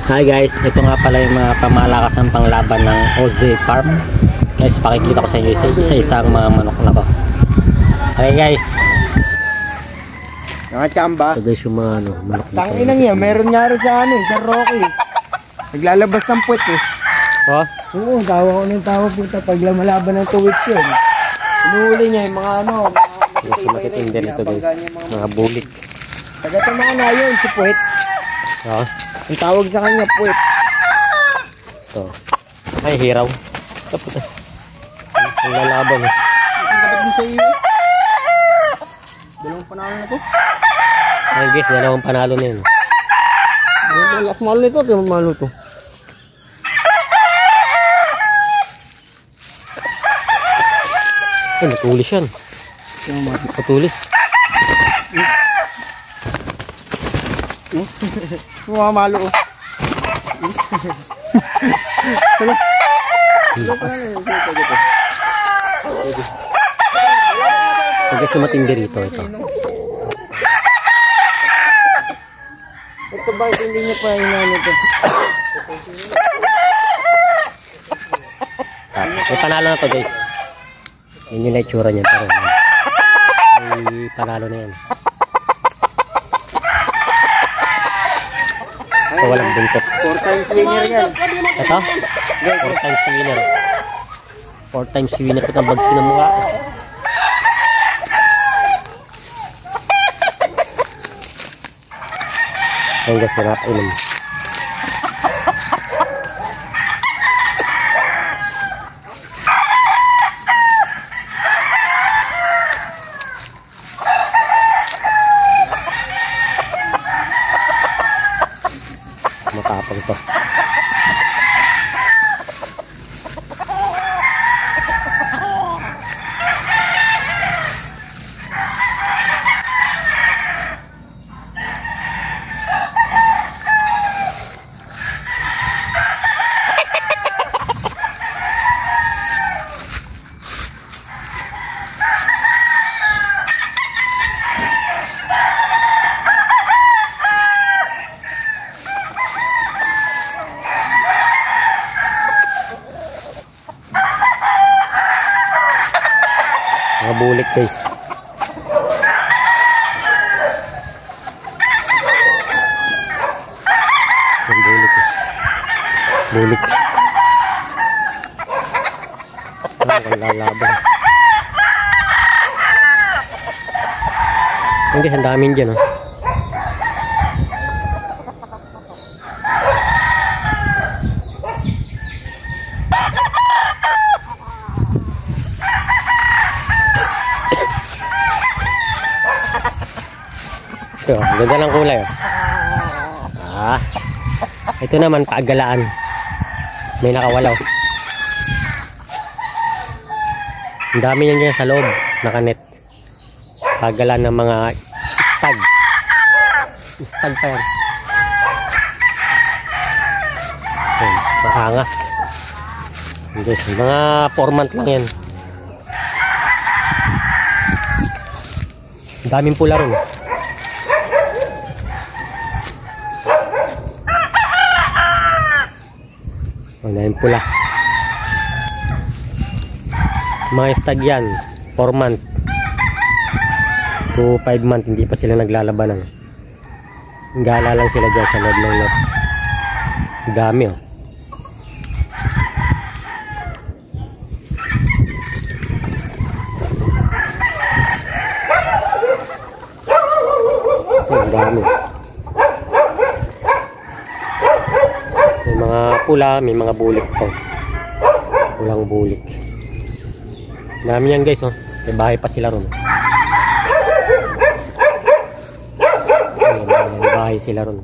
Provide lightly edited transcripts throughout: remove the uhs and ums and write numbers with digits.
Hi guys, ito nga pala yung mga pamalakas ng panglaban ng OZ Farm. Guys, pakikita ko sa inyo isa-isang mga manok na ko. Okay guys. Nakachamba. Ito guys yung mga manok na. Tanginang yan, meron nga rin sa Rocky. Naglalabas ng puwet eh. Oh? Oo, tawa ko ng tawa puta pag lumalaban ng tuwit yun. Inuuli niya yung mga Guys, matitindi nito guys. Mga bulik. Taga-tama na yun si puwet. Oh? Ang tawag sa kanya puwet. Ito. Ay, hiraw. Ito puta. Ang lalaban eh. Ang kapag din sa iyo. Dalawang panalo na to. Ay guys, dalawang panalo na yun. Mas mahal nito, di mas mahal ito. Ay, natulis yan. Natulis. Mamalo ko. Ito guys yung matindi rito. Ito. Ito ba hindi niya pa inano ito? May panalo na to guys. Yun yung itsura niya. Pero may panalo na yan. Ito walang buntot. 4 times winner yan. Ito? 4 times winner. 4 times winner ito ng bags ng mukha. Ayun guys, nakapainom. Matapang to. Mga bulik guys. Yung bulik eh. Bulik. Ang lalaban. Yung guys, ang daming dyan oh. Ito, ganda ng kulay oh. Ito naman paagalaan. May nakawalaw. Ang dami yan dyan sa loob. Nakanet. Paagalaan ng mga stag. Stag pa yan. Ayan, mahangas. Yes, mga 4 month lang yan. Ang daming pula ron. Wala yung pula. Mga stag yan 4 month to 5 month hindi pa sila naglalaban. Gala lang sila dyan sa loob ng lot. Dami oh. Ang dami. May mga pula, may mga bulik po. Pulang bulik. Dami yan guys oh. May bahay pa sila ron. May bahay sila ron.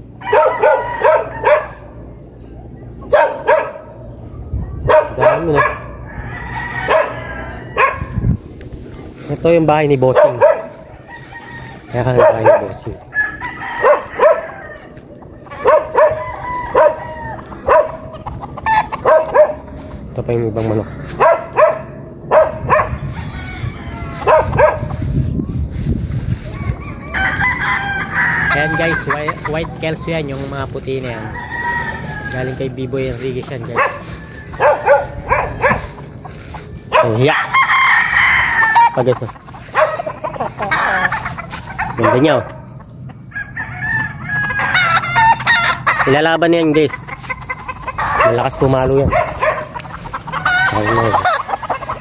Dami na. Ito yung bahay ni Bossing. Kaya ka bahay ni Bossing. Ito pa yung ibang manok. Ayan guys, white kelso yan, yung mga puti na yan. Galing kay B-Boy Enriquez yan guys. Ang hiya. Pa guys oh. Ganda niya oh. Ilalaban niya yan guys. Malakas pumalo yan. Ayun na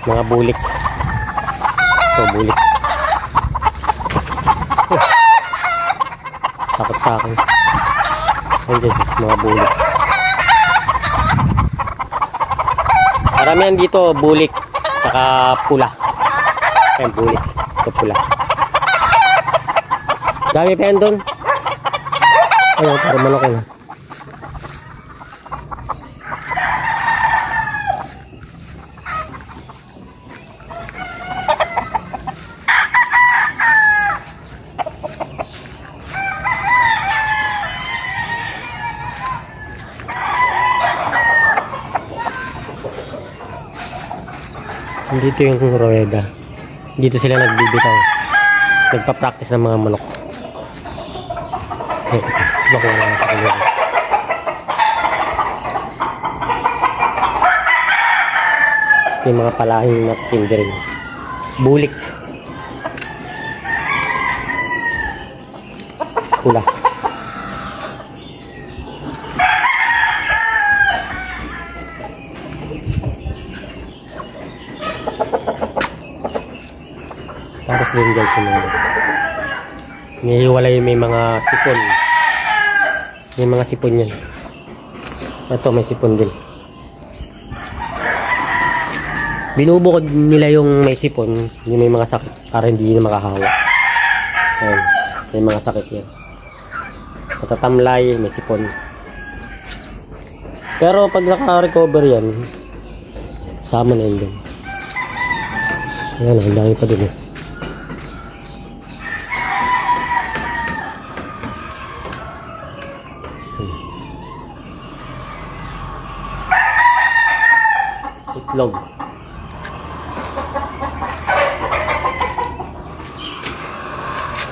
mga bulik. Ito bulik. Takot sa akin. Ayun guys, mga bulik. Karamihan dito bulik. Tsaka pula. Ayun bulik. Ito pula. Dami pa yan doon. Ayun, parang manok yun. Dito yung rueda. Dito sila nagbibitaw. Nagpa-practice ng mga manok. Bako na sa kanila. Ito yung mga palahing matindi rin. Bulik. Pula. Tapos rin guys yung mga nihiwalay may mga sipon. May mga sipon yan. Ito may sipon din. Binubukod nila yung may sipon, yung may mga sakit para hindi na makahawa. Ayan, may mga sakit yan. Matatamlay, may sipon. Pero pag naka-recover yan, sama na yun din. Ayan, ang dami pa din eh. Itlog.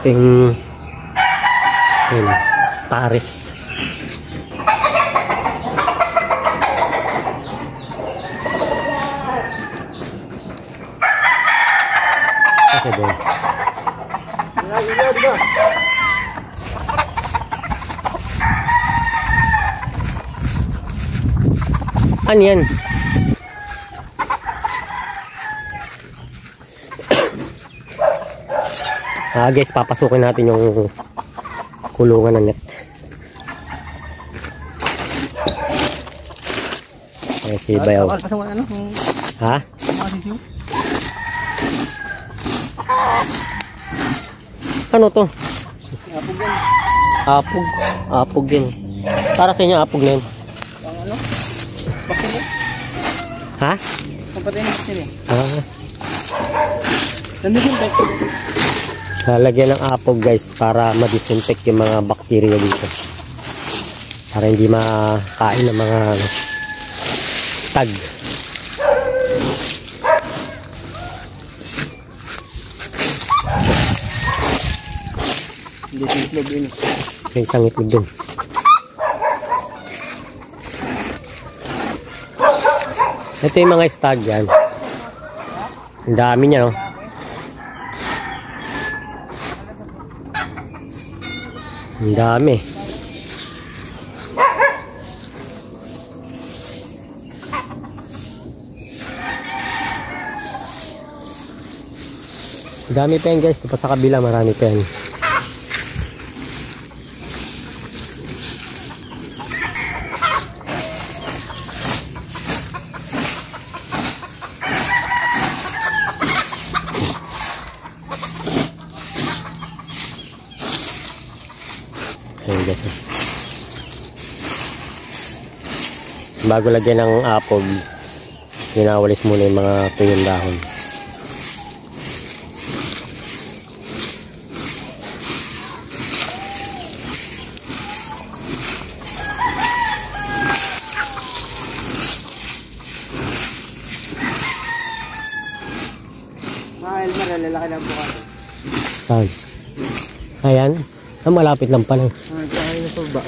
Ting Paris. Kasi doon. Ano yan? Guys, papasukin natin yung kulungan ng net. Ay, si Bayaw. Ha? Ano to? Apog. Apog din. Para sa inyo, apog na yun. Ha? Lalagyan ng apog guys para ma-disinfect yung mga bacteria dito. Para hindi makain ng mga stag. May isang itlog dun. Ito yung mga stag yan. Ang dami niya no. Ang dami. Ang dami pa yan guys. Tapos sa kabila marami pa yan. Ayan guys. Bago lagyan ng apog, winawalis muna yung mga tuyong dahon. Lalaki lang bukas. Saan? Ayan. Malapit lang pala. Kaya na pa ba?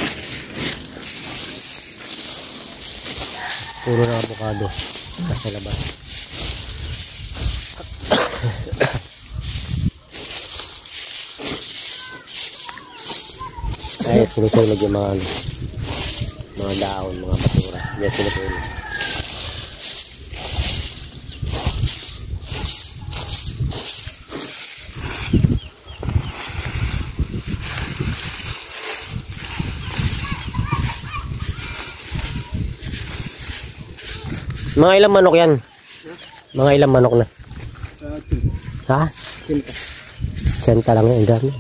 puno ng avocado nasa labas. Ay, sinusunog yung mga dahon, mga basura. Yan sinusunog. Mga ilang manok yan? Mga ilang manok na? Ha? 10 lang yan. Dami.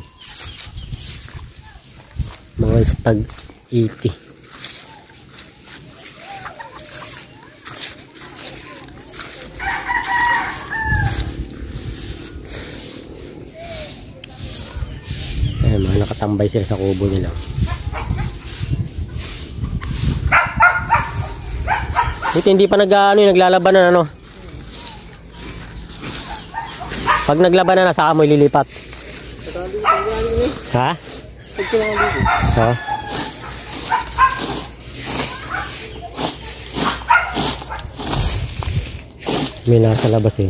Mga stag 80. Ayan, mga nakatambay sila sa kubo nila. Buti hindi pa naglalaban na Pag naglaban na saka mo ililipat. Ha? Ha? May nasa labas eh.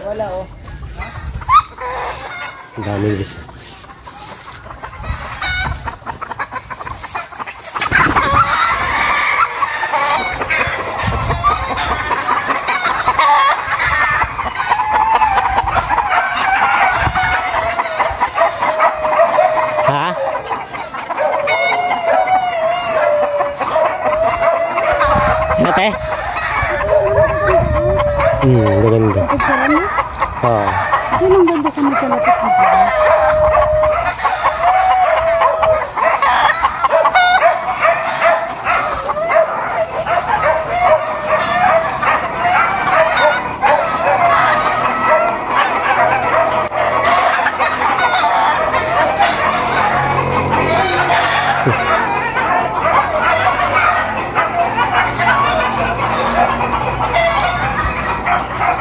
Wala oh. Ang dami guys. Ha? Nate? Maganda. Oo. Ito lang ganda sa mga kalapit na ba?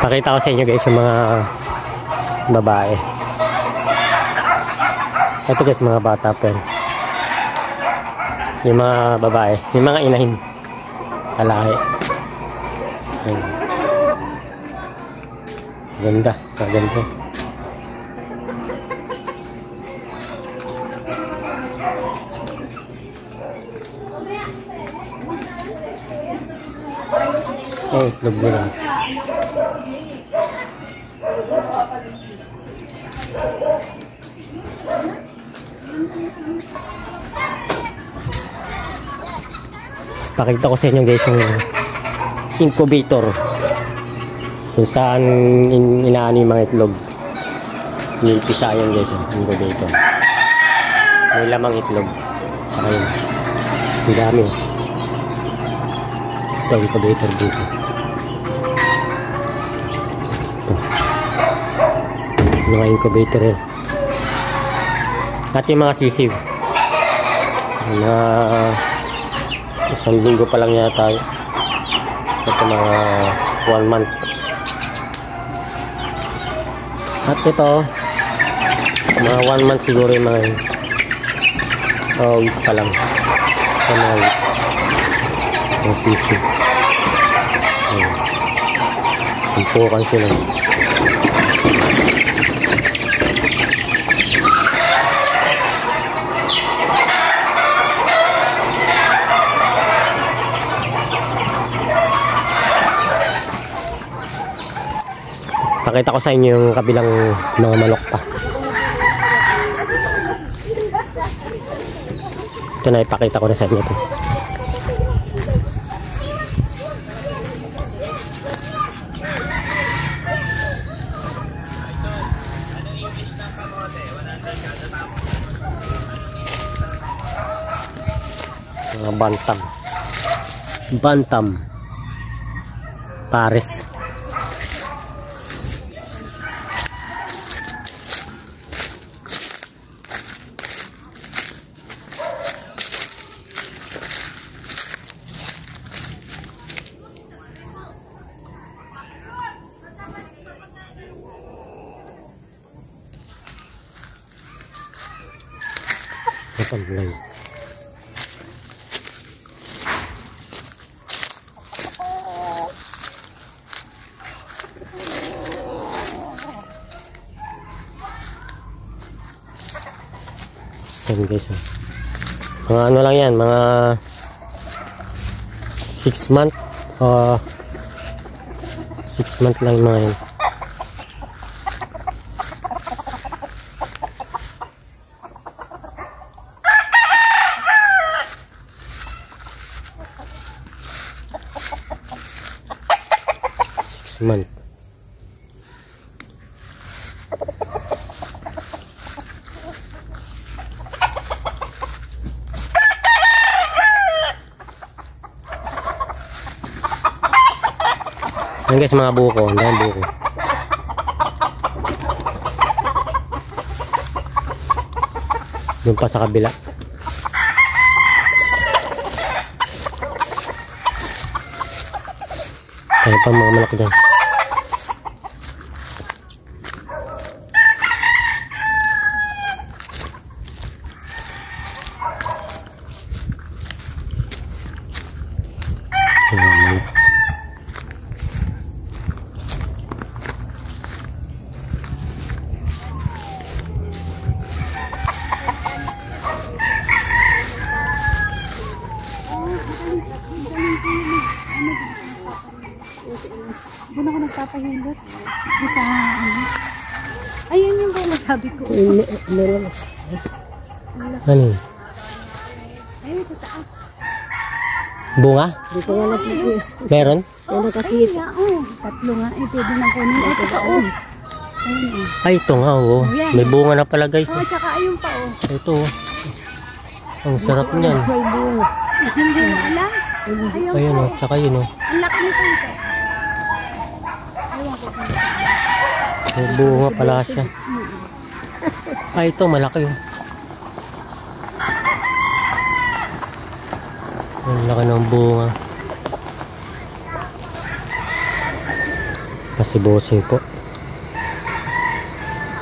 Pakita ko sa inyo guys yung mga babae. Ito guys mga bata pa yan. Yung mga babae, yung mga inahin. Lalaki. Ganda, maganda. Oh, itlog nila. Pakita ko sa inyo guys yung incubator kung saan inaano yung mga itlog. Nilipisa yan guys yung incubator. May lamang itlog. Saka yun. Ang dami. Ito incubator dito. Ito. Yung mga incubator yan. At yung mga sisiw. Na isang linggo pa lang yata. Ito mga 1 month. At ito mga 1 month siguro yung mga week pa lang. Ito mga week. Yung sisi. Impukan sila. Pakita ko sa inyo yung kabilang mga manok pa. Ito na ipakita ko na sa inyo ito. Mga bantam pares. Tamlay. Yan guys, oh. Mga ano lang yan, mga 6 month 6 month lang yung mga yan. Month. Ayan guys, mga buko. Ang dami buko. Doon pa sa kabila. Ayan pa mga malaki dyan. Doon ako nagpapahilot. Di sa ano. Ayun yung pala sabi ko. Meron. Ano yun? Ayun sa taas. Bunga? Dito nga lang po. Meron? Kaya nakakita. Ayun nga, oh. Tatlo nga. Ito din ang kunin. Ito pa, oh. Ayun, oh. Ay, ito nga, oh. May bunga na pala guys. Oh, tsaka ayun pa, oh. Ito, oh. Ang sarap niyan. May bunga. Hindi na alam. Ayun, Ayun, oh. Tsaka yun, oh. ang laki nito ito. Ayun ko. May bunga pala siya. Ay, ito, malaki, oh. Ang laki ng bunga. Kasi bossing po.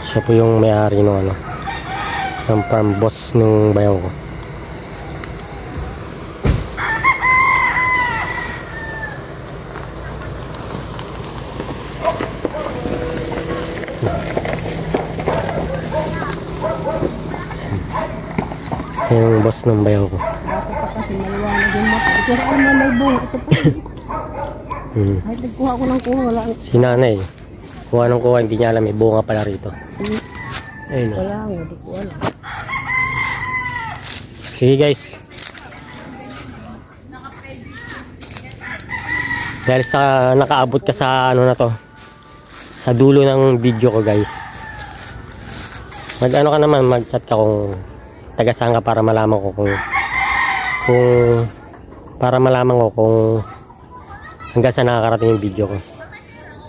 Siya po yung may-ari ng ano, ng farm boss ng bayaw ko. Yung boss ng bayaw ko. Bata pa kasi maliwanag yung mata. Ito saan man may bunga. Ito pa. Kahit nagkuha ko ng kuha. Wala. Si nanay, kuha ng kuha, hindi niya alam may bunga pala rito. Ayun, oh. Wala. Hindi ko alam. Sige guys. Dahil sa nakaabot ka sa ano na to, sa dulo ng video ko guys, mag ano ka naman, mag chat ka kung taga saan ka para malaman ko kung para malaman ko kung hanggang saan nakakarating yung video ko.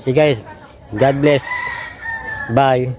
Sige guys, God bless, bye.